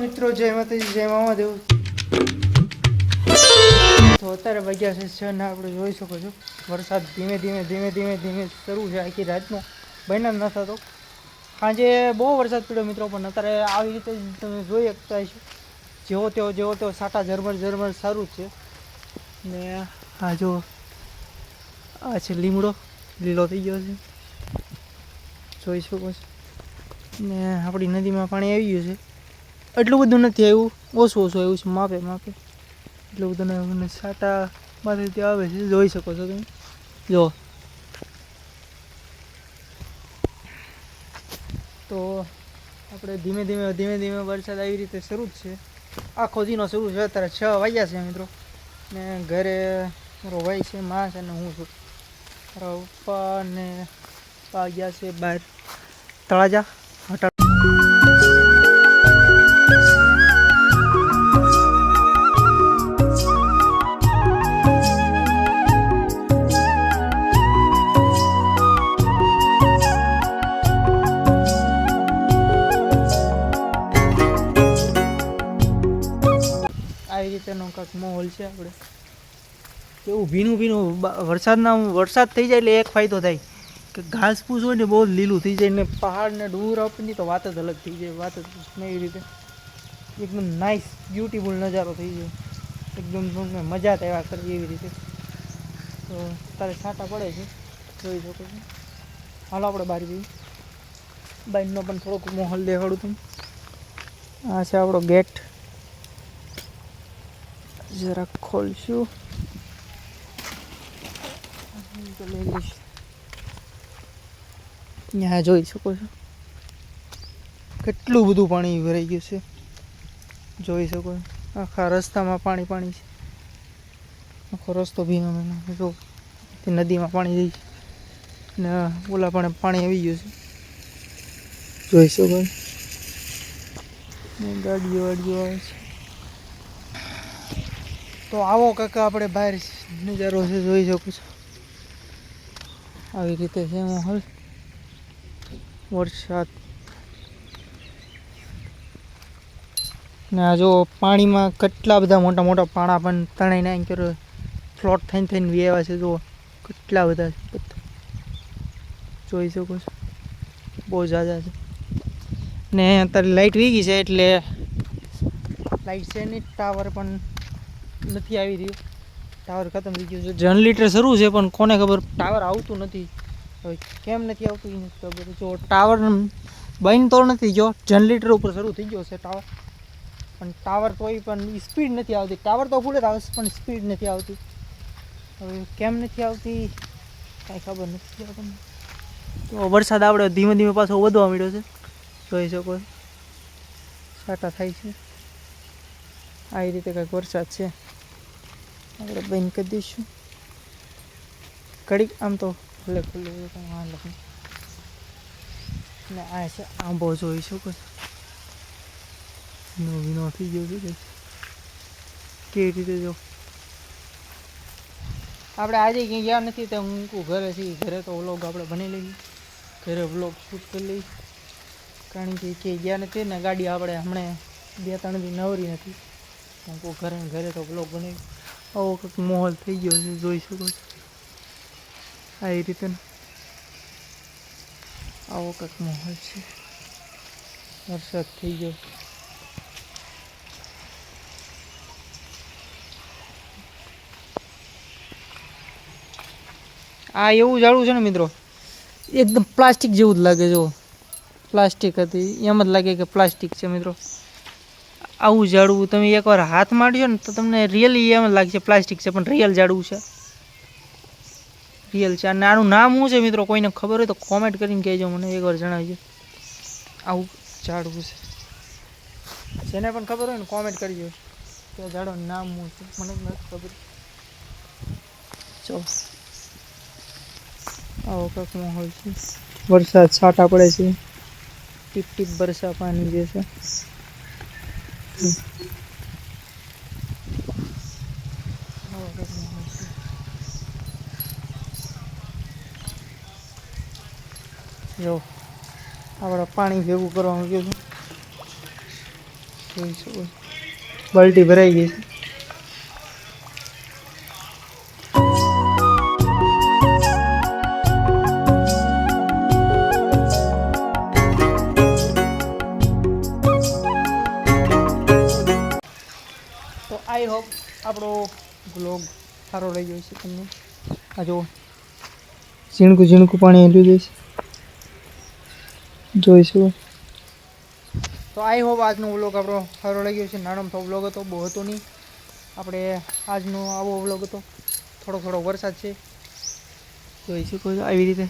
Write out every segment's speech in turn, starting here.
મિત્રો જય માતાજી જય મામાદેવ। તો અત્યારે વાગ્યા છે 6 ને આપણે જોઈ શકો છો વરસાદ ધીમે ધીમે શરૂ છે। આખી રાતનો બંધ ન થતો। સાંજે બહુ વરસાદ પડ્યો મિત્રો, પણ અત્યારે આવી રીતે તમે જોઈ શકતા હશો જેવો તેવો સાટા ઝરમર સારું જ છે। ને આ જો આ છે લીમડો, લીલો થઈ ગયો છે જોઈ શકો છો। ને આપણી નદીમાં પાણી આવી ગયું છે। એટલું બધું નથી આવ્યું, ઓછું આવ્યું છે, માપે એટલું બધું નહીં। સાટા માંથી આવે છે જોઈ શકો છો તમે। જો તો આપણે ધીમે ધીમે વરસાદ આવી રીતે શરૂ જ છે। આખો દીનો શરૂ છે। અત્યારે 6 વાગ્યા છે મિત્રો, ને ઘરે મારો ભાઈ છે, માં છે ને હું છું। મારા પપ્પા ને પપ્પા ગયા છે બહાર તળાજા હટા। આવી રીતેનો કાંઈક માહોલ છે આપણે। કેવું ભીનું વરસાદ થઈ જાય એટલે એક ફાયદો થાય કે ઘાસ ફૂસ હોય ને બહુ લીલું થઈ જાય, ને પહાડ ને ડુંગર આપની તો વાત જ અલગ થઈ જાય। વાત જ એવી રીતે એકદમ નાઇસ બ્યુટીફુલ નજારો થઈ જાય, એકદમ તમને મજા આવ્યા કરે એવી રીતે। તો તારે છાંટા પડે છે જોઈ શકો છો। હાલો આપણે બહાર જઈએ, બાઇકનો પણ થોડોક માહોલ દેખાડું તમે। આ છે આપણો ગેટ, જરા ખોલશું તો લઈ લઈશ। ત્યાં જોઈ શકો છો કેટલું બધું પાણી ભરાઈ ગયું છે, જોઈ શકો છો। આખા રસ્તામાં પાણી છે, આખો રસ્તો ભીનો જો નદીમાં પાણી જાય છે, ને ઓલા પણ પાણી આવી ગયું છે જોઈ શકો છો। ગાડીઓ આવે છે। તો આવો કાકા આપણે બહાર નજારો છે જોઈ શકો છો। આવી રીતે છે માહોલ વરસાદ। ને આ જો પાણીમાં કેટલા બધા મોટા પાણા પણ તણાઈને અહીં ફ્લોટ થઈને વ્યાવા છે। જો કેટલા બધા છે, જોઈ શકો છો બહુ ઝાઝા છે। ને અત્યારે લાઇટ વી ગઈ છે એટલે લાઇટ છે નહીં, ટાવર પણ નથી આવી રહ્યું, ટાવર ખતમ થઈ ગયું છે। જનરેટર શરૂ છે પણ કોને ખબર ટાવર આવતું નથી, હવે કેમ નથી આવતું એ નથી ખબર। જો ટાવર બંધ તો નથી, જો જનરેટર ઉપર શરૂ થઈ ગયો છે ટાવર, પણ ટાવર તોય પણ સ્પીડ નથી આવતી। ટાવર તો ફૂલ જ આવે પણ સ્પીડ નથી આવતી, હવે કેમ નથી આવતી કાંઈ ખબર નથી આપણને। તો વરસાદ આપણે ધીમે પાછો વધવા માંડ્યો છે જોઈ શકો, છાંટા થાય છે। આવી રીતે કાંઈક વરસાદ છે। આપણે બંધ કરી દઈશું ઘડીક, આમ તો ભલે ખુલ્લું નથી। ને આ છે આંબો જોઈ શકો છો, ભીનો થઈ ગયો છે કેવી રીતે। જો આપણે આજે ક્યાંય ગયા નથી તો હું ઘરે છીએ, ઘરે તો વ્લોગ આપણે બની લઈએ, ઘરે વ્લોગ શૂટ કરી લઈએ, કારણ કે ક્યાંય ગયા નથી ને ગાડી આપણે હમણાં 2-3 દી નવરી નથી, હું ઘરે તો વ્લોગ બનાવી। આવો કંઈક માહોલ થઈ ગયો છે જોઈ શકો છો। આવી રીતે આવો કંઈક માહોલ છે, વરસાદ થઈ ગયો। આ એવું ઝાડું છે ને મિત્રો, એકદમ પ્લાસ્ટિક જેવું જ લાગે। જો પ્લાસ્ટિક હતી એમ જ લાગે કે પ્લાસ્ટિક છે મિત્રો। આવું ઝાડવું તમે એકવાર હાથ માંડ્યો ને તો તમને રિયલી એમ જ લાગશે પ્લાસ્ટિક છે, પણ રિયલ ઝાડવું છે, રિયલ છે। અને આનું નામ શું છે મિત્રો, કોઈને ખબર હોય તો કોમેન્ટ કરીને કહેજો, મને એકવાર જણાવજો આવું ઝાડવું છે। જેને પણ ખબર હોય ને કોમેન્ટ કરજો કે ઝાડવાનું નામ શું છે, મને નથી ખબર। ચલો આવો કંઈક માહોલ છે, વરસાદ છાંટા પડે છે, ટીપ બરસા પાણી જે છે। જો આપણે પાણી ભેગું કરવાનું ગયું છે, જોઈ શકો બાલટી ભરાઈ ગઈ છે. તો આઈ હોપ આપણો બ્લોગ સારો રહી ગયો છે તમને. આ જો ઝીણકું ઝીણકું પાણી હેલું જઈશ જોઈશું. તો આઈ હોપ આજનો વ્લોગ આપણો સારો લાગ્યો છે. નાનો તો વ્લોગ હતો, બહુ હતો નહીં. આપણે આજનો આવો વ્લોગ હતો. થોડો વરસાદ છે જોઈ શકો છો આવી રીતે.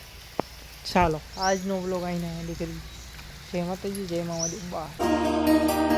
ચાલો આજનો વ્લોગ અહીંને એન્ડ કરી. જય માતાજી, જય મામાદેવ, બાય.